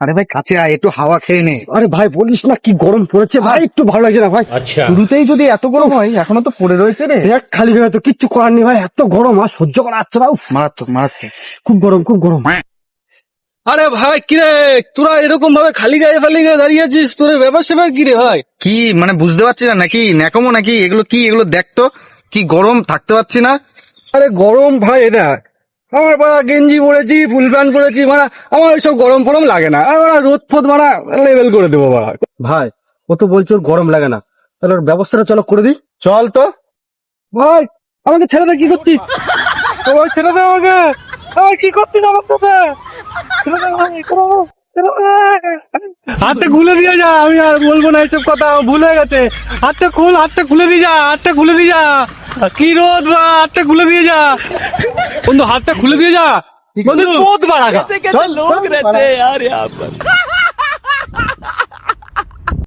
আরে ভাই কাছে আয়, একটু হাওয়া খেয়ে নে। আরে ভাই বলিস না, কি গরম পড়েছে ভাই, একটু ভালো লাগছে না ভাই। अच्छा শুরুতেই যদি এত গরম হয়, এখনো তো পড়ে রয়েছে রে। দেখ খালি গায়ে তো কিচ্ছু করার নেই ভাই, এত গরম আর সহ্য করা যাচ্ছে না। উফ, মারাত্মক মারাত্মক। খুব গরম খুব গরম। আরে ভাই কিরে, তোরা এরকম ভাবে খালি গায়ে দাঁড়িয়ে আছিস, তোর ব্যাপার স্যাপার কি রে ভাই? কি মানে বুঝতে পারছি না, নাকি ন্যাকমো নাকি এগুলো? কি এগুলো দেখতো, কি গরম, থাকতে পারছি না। আরে গরম ভাই, এটা আমার পাড়া গেঞ্জি পরেছি, ফুল প্যান্ট পরেছি, মানে আমার ওইসব গরম ফরম লাগে না। আর ওরা রোদ ফোদ মারা লেভেল করে দেবো ভাই। ভাই ও তো বলছে ওর গরম লাগে না, তাহলে ওর ব্যবস্থাটা চলো করে দিই। চল তো। ভাই আমাকে ছেড়ে দে, কি করছিস? ও ভাই ছেড়ে দে আমাকে, ভাই কি করছিস আমার সাথে? ছেড়ে দে ভাই, ছেড়ে দে। হাতটা খুলে দিয়ে যা, আমি আর বলবো না এইসব কথা, ভুল হয়ে গেছে। হাতটা খুলে দিয়ে যা, হাতটা খুলে দিয়ে যা। কি রোদ বা, হাতটা খুলে দিয়ে যা বন্ধু, হাতটা খুলে দিয়ে যা বন্ধু। বহুত বাড়া कैसे कैसे लोग रहते हैं यार यहाँ पर।